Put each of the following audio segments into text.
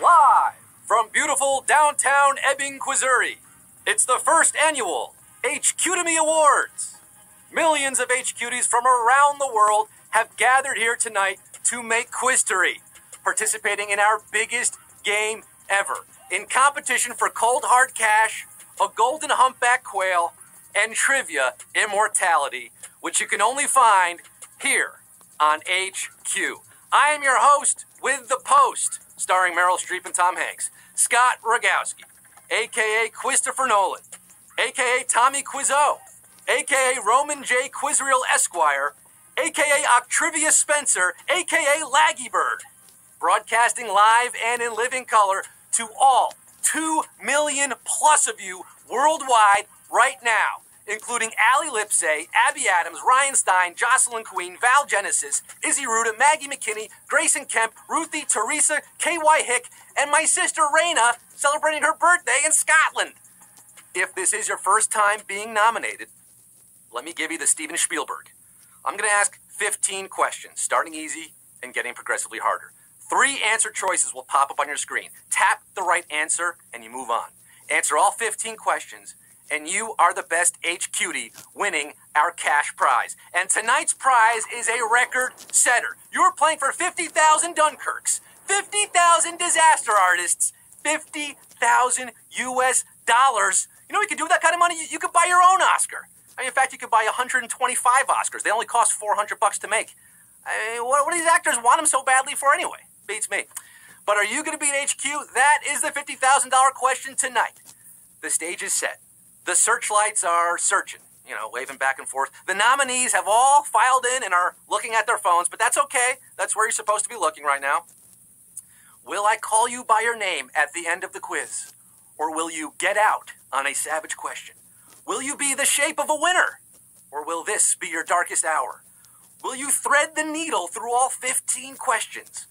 Live from beautiful downtown Ebbing, Missouri, it's the first annual HQ2Me Awards. Millions of HQTs from around the world have gathered here tonight to make quiztory, participating in our biggest game ever, in competition for cold hard cash, a golden humpback quail, and trivia immortality, which you can only find here on HQ. I am your host with The Post, starring Meryl Streep and Tom Hanks, Scott Rogowsky, A.K.A. Christopher Nolan, A.K.A. Tommy Quizzo, A.K.A. Roman J. Quizreal Esquire, A.K.A. Octrivia Spencer, A.K.A. Laggy Bird, broadcasting live and in living color to all 2 million plus of you worldwide right now, including Allie Lipsey, Abby Adams, Ryan Stein, Jocelyn Queen, Val Genesis, Izzy Ruda, Maggie McKinney, Grayson Kemp, Ruthie, Teresa, K.Y. Hick, and my sister Raina, celebrating her birthday in Scotland. If this is your first time being nominated, let me give you the Steven Spielberg. I'm going to ask 15 questions, starting easy and getting progressively harder. 3 answer choices will pop up on your screen. Tap the right answer and you move on. Answer all 15 questions, and you are the best HQT, winning our cash prize. And tonight's prize is a record setter. You're playing for 50,000 Dunkirks, 50,000 disaster artists, 50,000 US dollars. You know what you could do with that kind of money? You could buy your own Oscar. I mean, in fact, you could buy 125 Oscars. They only cost $400 to make. I mean, what do these actors want them so badly for anyway? Beats me. But are you going to be an HQ? That is the $50,000 question tonight. The stage is set. The searchlights are searching, waving back and forth. The nominees have all filed in and are looking at their phones, but that's okay. That's where you're supposed to be looking right now. Will I call you by your name at the end of the quiz? Or will you get out on a savage question? Will you be the shape of a winner? Or will this be your darkest hour? Will you thread the needle through all 15 questions?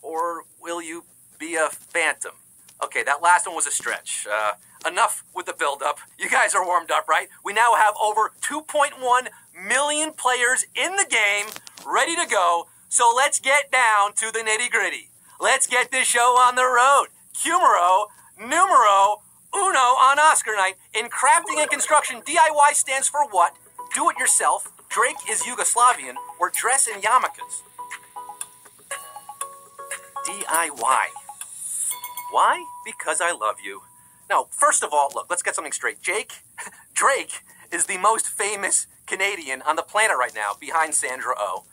Or will you be a phantom? Okay, that last one was a stretch. Enough with the build-up. You guys are warmed up, right? We now have over 2.1 million players in the game, ready to go. So let's get down to the nitty-gritty. Let's get this show on the road. Cumero, numero uno on Oscar night. In crafting and construction, DIY stands for what? Do it yourself, Drake is Yugoslavian, or dress in yarmulkes. DIY. Why? Because I love you. Now, first of all, look, let's get something straight. Drake is the most famous Canadian on the planet right now, behind Sandra Oh.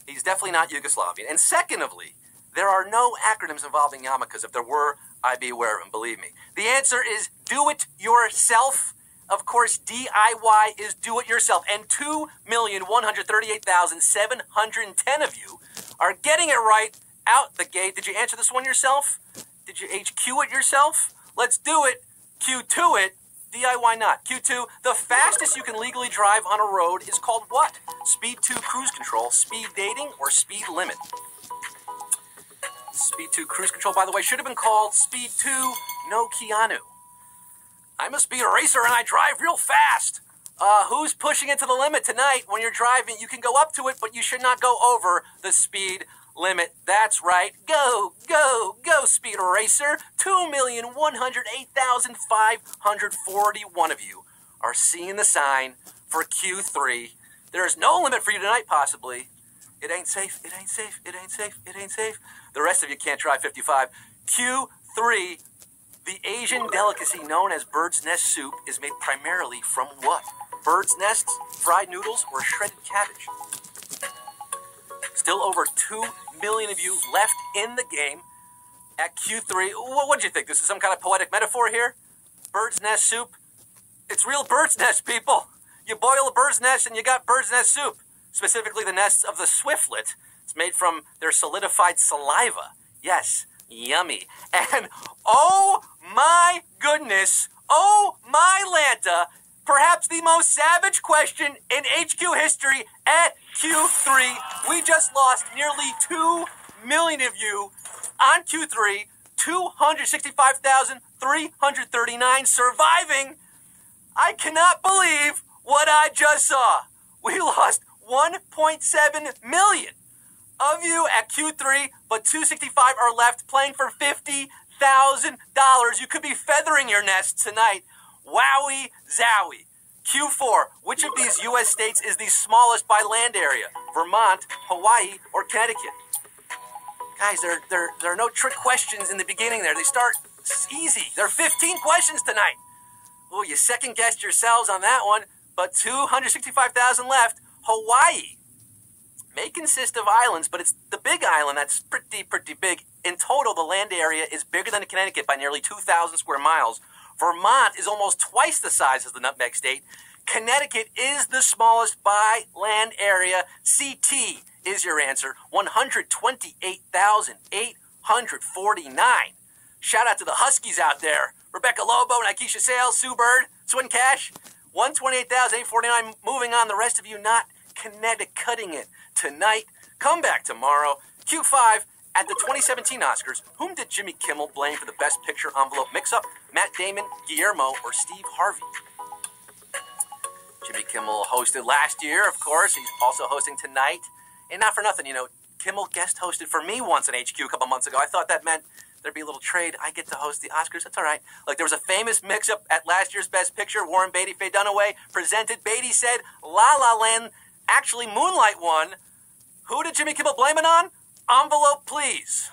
He's definitely not Yugoslavian. And secondly, there are no acronyms involving yarmulkes. If there were, I'd be aware of them, believe me. The answer is do it yourself. Of course, DIY is do it yourself. And 2,138,710 of you are getting it right out the gate. Did you answer this one yourself? Did you HQ it yourself? Let's do it. Q2 it. DIY not. Q2, the fastest you can legally drive on a road is called what? Speed 2 cruise control, speed dating, or speed limit? Speed 2 cruise control, by the way, should have been called Speed 2 No Keanu. I'm a speed racer and I drive real fast. Who's pushing it to the limit tonight? When you're driving, you can go up to it, but you should not go over the speed limit. That's right. Go, go, go, speed racer. 2,108,541 of you are seeing the sign for Q3. There is no limit for you tonight, possibly. It ain't safe, it ain't safe, it ain't safe, it ain't safe. The rest of you can't drive 55. Q3, the Asian delicacy known as bird's nest soup is made primarily from what? Bird's nests, fried noodles, or shredded cabbage? Still over 2 million of you left in the game at Q3. What'd you think? This is some kind of poetic metaphor here? Bird's nest soup? It's real bird's nest, people. You boil a bird's nest and you got bird's nest soup. Specifically the nests of the swiftlet. It's made from their solidified saliva. Yes, yummy. And oh my goodness, oh my Lanta, perhaps the most savage question in HQ history at Q3. We just lost nearly 2 million of you on Q3. 265,339 surviving. I cannot believe what I just saw. We lost 1.7 million of you at Q3, but 265 are left playing for $50,000. You could be feathering your nest tonight. Wowie zowie. Q4, which of these U.S. states is the smallest by land area? Vermont, Hawaii, or Connecticut? Guys, there are no trick questions in the beginning there. They start easy. There are 15 questions tonight. Oh, you second-guessed yourselves on that one, but 265,000 left. Hawaii may consist of islands, but it's the big island that's pretty big. In total, the land area is bigger than Connecticut by nearly 2,000 square miles. Vermont is almost twice the size as the Nutmeg State. Connecticut is the smallest by land area. CT is your answer, 128,849. Shout out to the Huskies out there. Rebecca Lobo, Nikesha Sales, Sue Bird, Swin Cash, 128,849. Moving on, the rest of you not Connecticutting it tonight. Come back tomorrow. Q5 at the 2017 Oscars. Whom did Jimmy Kimmel blame for the Best Picture envelope mix-up? Matt Damon, Guillermo, or Steve Harvey? Jimmy Kimmel hosted last year, of course. He's also hosting tonight. And not for nothing, Kimmel guest hosted for me once on HQ a couple months ago. I thought that meant there'd be a little trade. I get to host the Oscars. That's all right. Like, there was a famous mix-up at last year's Best Picture. Warren Beatty, Faye Dunaway presented. Beatty said La La Land, actually Moonlight won. Who did Jimmy Kimmel blame it on? Envelope, please.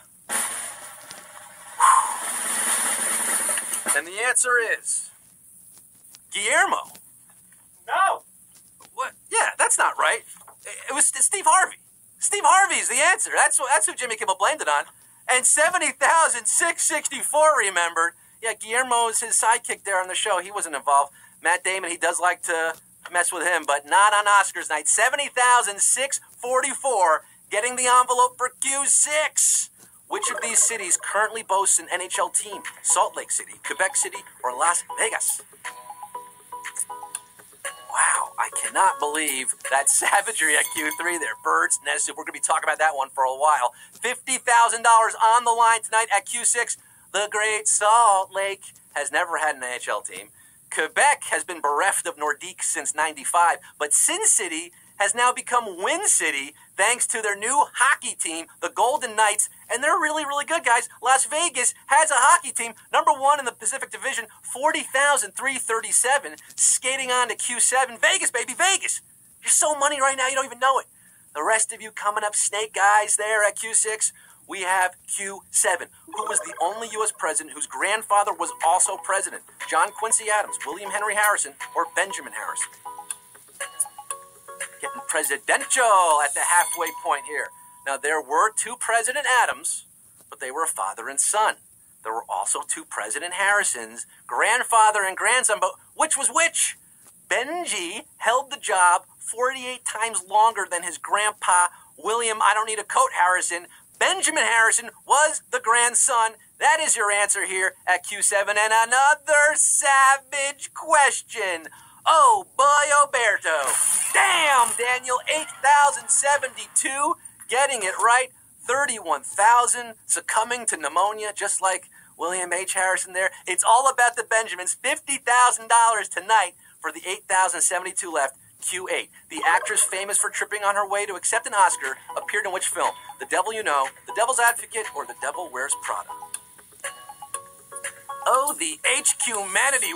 And the answer is Guillermo. No. What? Yeah, that's not right. It was Steve Harvey. Steve Harvey's the answer. That's who Jimmy Kimmel blamed it on. And 70,664 remembered. Yeah, Guillermo's his sidekick there on the show. He wasn't involved. Matt Damon, he does like to mess with him, but not on Oscars night. 70,644 getting the envelope for Q6. Which of these cities currently boasts an NHL team? Salt Lake City, Quebec City, or Las Vegas? Wow, I cannot believe that savagery at Q3 there. Birds, nest soup. We're going to be talking about that one for a while. $50,000 on the line tonight at Q6. The Great Salt Lake has never had an NHL team. Quebec has been bereft of Nordique since '95, but Sin City has now become Win City thanks to their new hockey team, the Golden Knights, and they're really, really good, guys. Las Vegas has a hockey team, #1 in the Pacific Division, 40,337, skating on to Q7. Vegas, baby, Vegas. You're so money right now, you don't even know it. The rest of you coming up, Snake Guys there at Q6. We have Q7. Who was the only U.S. president whose grandfather was also president? John Quincy Adams, William Henry Harrison, or Benjamin Harrison? Getting presidential at the halfway point here. Now, there were two President Adams, but they were a father and son. There were also two President Harrisons, grandfather and grandson, but which was which? Benji held the job 48 times longer than his grandpa, William, I don't need a coat, Harrison. Benjamin Harrison was the grandson. That is your answer here at Q7. And another savage question. Oh, boy, Oberto. Damn, Daniel, 8,072. Getting it right. 31,000. Succumbing to pneumonia, just like William H. Harrison there. It's all about the Benjamins. $50,000 tonight for the 8,072 left. Q8. The actress famous for tripping on her way to accept an Oscar appeared in which film? The Devil You Know, The Devil's Advocate, or The Devil Wears Prada? Oh, the HQ-manity.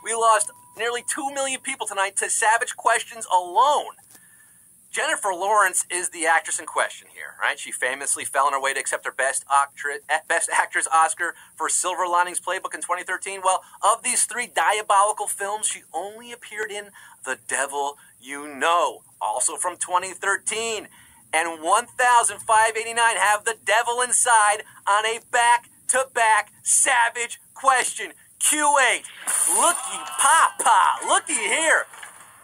We lost nearly 2 million people tonight to savage questions alone. Jennifer Lawrence is the actress in question here, right? She famously fell on her way to accept her Best Actress Oscar for Silver Linings Playbook in 2013. Well, of these three diabolical films, she only appeared in The Devil You Know, also from 2013. And 1,589 have the devil inside on a back-to-back savage question. Q8. Looky, papa. Looky here.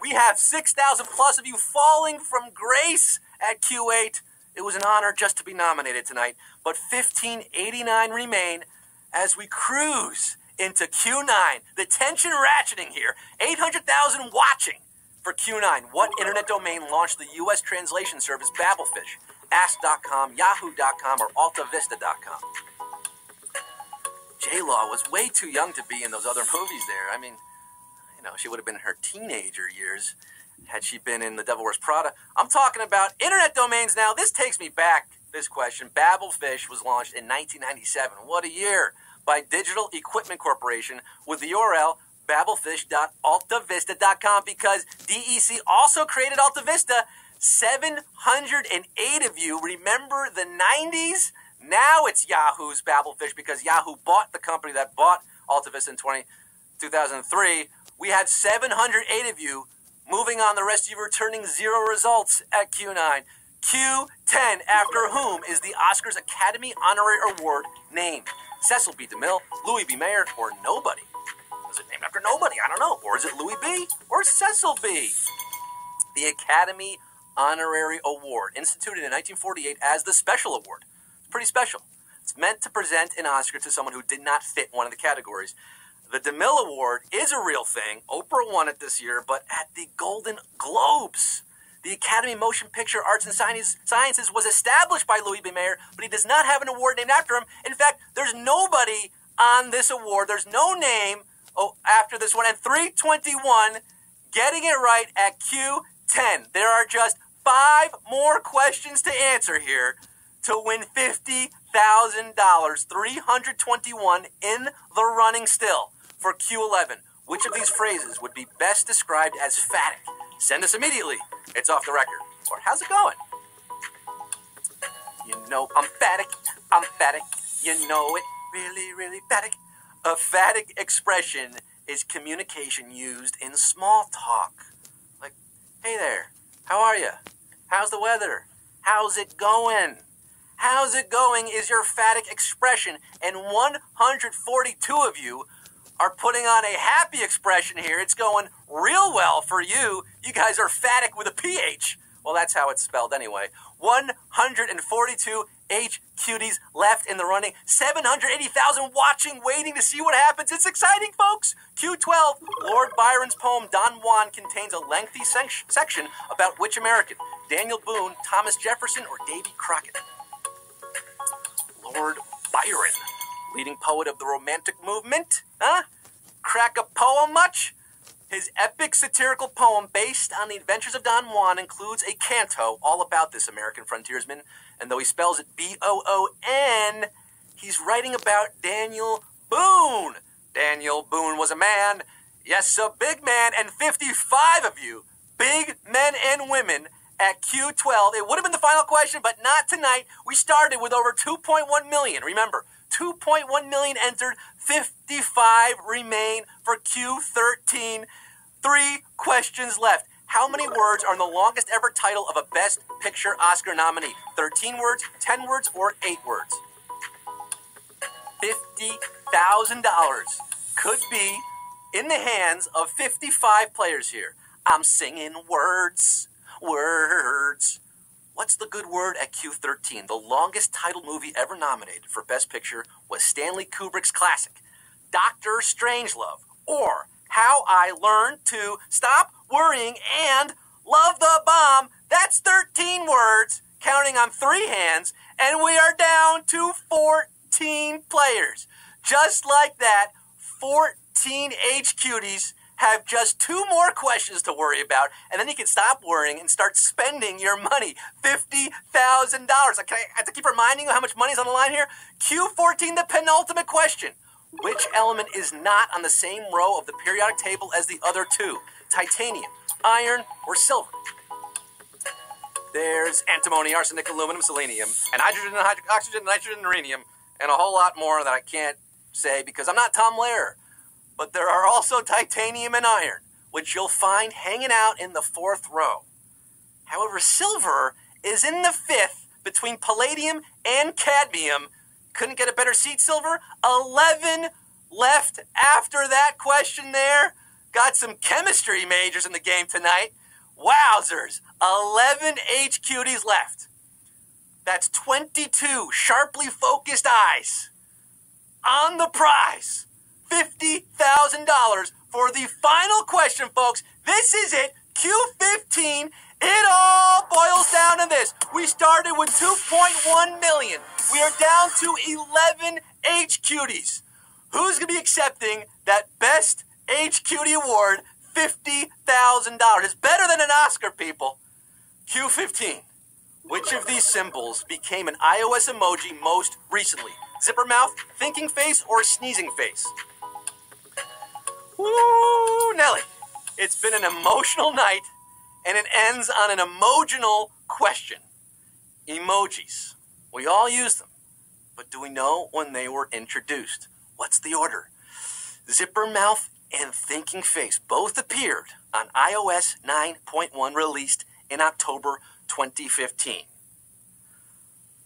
We have 6,000 plus of you falling from grace at Q8. It was an honor just to be nominated tonight. But 1,589 remain as we cruise into Q9. The tension ratcheting here. 800,000 watching for Q9. What internet domain launched the U.S. translation service Babelfish? Ask.com, Yahoo.com, or AltaVista.com? J-Law was way too young to be in those other movies there. I mean, she would have been in her teenager years had she been in The Devil Wears Prada. I'm talking about internet domains now. This takes me back, this question. Babelfish was launched in 1997. What a year. by Digital Equipment Corporation with the URL babelfish.altavista.com because DEC also created AltaVista. 708 of you remember the 90s? Now it's Yahoo's Babelfish because Yahoo bought the company that bought AltaVista in 2003. We had 708 of you. Moving on, the rest of you returning 0 results at Q9. Q10, after whom is the Oscars Academy Honorary Award named? Cecil B. DeMille, Louis B. Mayer, or nobody? Is it named after nobody? I don't know. Or is it Louis B. or Cecil B.? The Academy Honorary Award, instituted in 1948 as the Special Award. It's pretty special. It's meant to present an Oscar to someone who did not fit one of the categories. The DeMille Award is a real thing. Oprah won it this year, but at the Golden Globes, the Academy Motion Picture Arts and Sciences was established by Louis B. Mayer, but he does not have an award named after him. In fact, there's nobody on this award. There's no name after this one. And 321, getting it right at Q10. There are just 5 more questions to answer here to win $50,000. 321 in the running still. For Q11, which of these phrases would be best described as phatic? Send us immediately. It's off the record. Or how's it going? You know I'm phatic. You know it. Really, really phatic. A phatic expression is communication used in small talk. Like, hey there, how are you? How's the weather? How's it going? How's it going is your phatic expression, and 142 of you are putting on a happy expression here. It's going real well for you. You guys are phatic with a PH. Well, that's how it's spelled anyway. 142 H cuties left in the running. 780,000 watching, waiting to see what happens. It's exciting, folks. Q12, Lord Byron's poem Don Juan contains a lengthy section about which American? Daniel Boone, Thomas Jefferson, or Davy Crockett? Lord Byron, leading poet of the Romantic movement. Huh? Crack a poem much? His epic satirical poem based on the adventures of Don Juan includes a canto all about this American frontiersman. And though he spells it B-O-O-N, he's writing about Daniel Boone. Daniel Boone was a man, yes, a big man, and 55 of you, big men and women, at Q12. It would have been the final question, but not tonight. We started with over 2.1 million. Remember, 2.1 million entered, 55 remain for Q13. 3 questions left. How many words are in the longest ever title of a Best Picture Oscar nominee? 13 words, 10 words, or 8 words? $50,000 could be in the hands of 55 players here. I'm singing words. Words. What's the good word at Q13? The longest titled movie ever nominated for Best Picture was Stanley Kubrick's classic, Dr. Strangelove, or How I Learned to Stop Worrying and Love the Bomb. That's 13 words, counting on 3 hands, and we are down to 14 players. Just like that, 14 H-Cuties have just 2 more questions to worry about, and then you can stop worrying and start spending your money. $50,000. I have to keep reminding you how much money is on the line here. Q14, the penultimate question. Which element is not on the same row of the periodic table as the other 2? Titanium, iron, or silver? There's antimony, arsenic, aluminum, selenium, and hydrogen, oxygen, nitrogen, uranium, and a whole lot more that I can't say because I'm not Tom Lehrer. But there are also titanium and iron, which you'll find hanging out in the 4th row. However, silver is in the 5th between palladium and cadmium. Couldn't get a better seat, silver. 11 left after that question there. Got some chemistry majors in the game tonight. Wowzers. 11 H-Cuties left. That's 22 sharply focused eyes on the prize. $50,000 for the final question, folks. This is it. Q15. It all boils down to this. We started with 2.1 million. We are down to 11 H-Cuties. Who's going to be accepting that Best H-Cutie Award? $50,000. It's better than an Oscar, people. Q15. Which of these symbols became an iOS emoji most recently? zipper mouth, thinking face, or sneezing face? Woo, Nelly. It's been an emotional night, and it ends on an emotional question. Emojis. We all use them, but do we know when they were introduced? What's the order? Zipper mouth and thinking face both appeared on iOS 9.1 released in October 2015.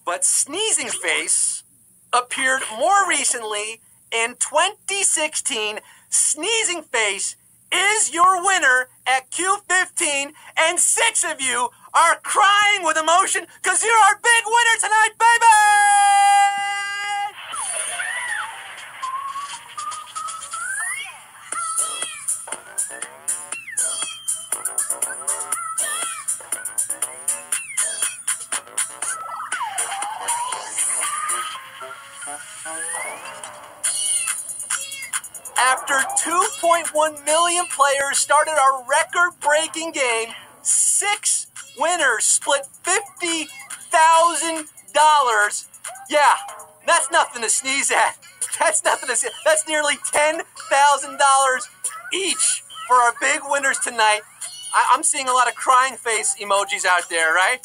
But sneezing face appeared more recently in 2016. Sneezing face is your winner at Q15, and 6 of you are crying with emotion because you're our big winner tonight, baby! After 2.1 million players started our record-breaking game, 6 winners split $50,000. Yeah, that's nothing to sneeze at. That's nothing to sneeze. That's nearly $10,000 each for our big winners tonight. I'm seeing a lot of crying face emojis out there, right?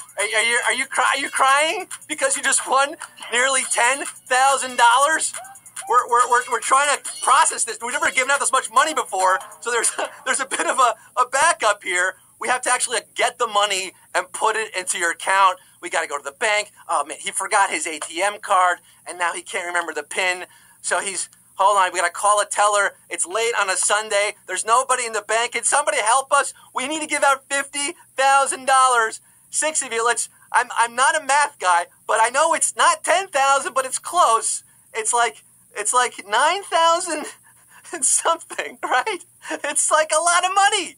Are you crying because you just won nearly $10,000? We're trying to process this. We've never given out this much money before, so there's a bit of a backup here. We have to actually get the money and put it into your account. We got to go to the bank. Oh man, he forgot his ATM card, and now he can't remember the PIN. So hold on, we got to call a teller. It's late on a Sunday. There's nobody in the bank. Can somebody help us? We need to give out $50,000. 6 of you. I'm not a math guy, but I know it's not 10,000, but it's close. It's like 9,000 and something, right? It's like a lot of money.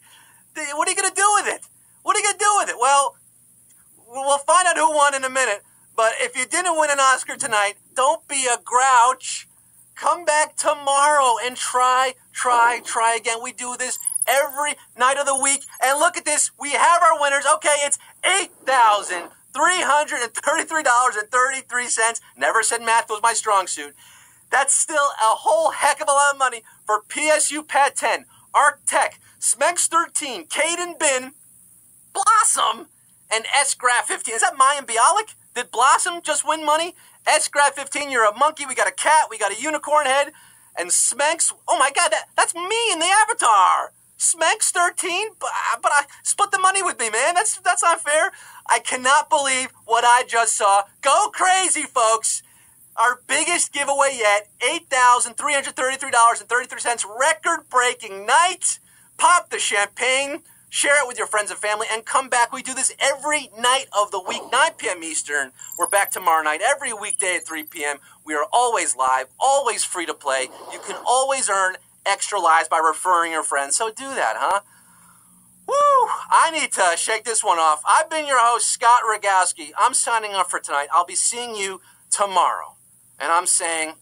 What are you going to do with it? What are you going to do with it? Well, we'll find out who won in a minute. But if you didn't win an Oscar tonight, don't be a grouch. Come back tomorrow and try again. We do this every night of the week. And look at this. We have our winners. Okay, it's $8,333.33. Never said math was my strong suit. That's still a whole heck of a lot of money for PSU Pat 10, Arc Tech, Smex 13, Caden Bin, Blossom, and S-Graph 15. Is that Mayan Bialik? Did Blossom just win money? S-Graph 15, you're a monkey. We got a cat. We got a unicorn head. And Smex, oh my God, that's me in the avatar. Smex 13, but I split the money with me, man. That's not fair. I cannot believe what I just saw. Go crazy, folks. Our biggest giveaway yet, $8,333.33, record-breaking night. Pop the champagne, share it with your friends and family, and come back. We do this every night of the week, 9 p.m. Eastern. We're back tomorrow night, every weekday at 3 p.m. We are always live, always free to play. You can always earn extra lives by referring your friends, so do that, huh? Woo! I need to shake this one off. I've been your host, Scott Rogowsky. I'm signing off for tonight. I'll be seeing you tomorrow. And I'm saying,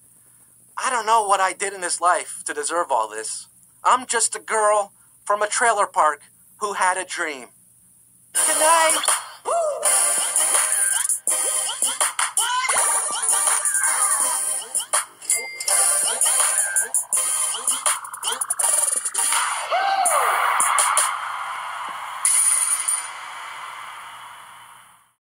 I don't know what I did in this life to deserve all this. I'm just a girl from a trailer park who had a dream. Good night. Woo!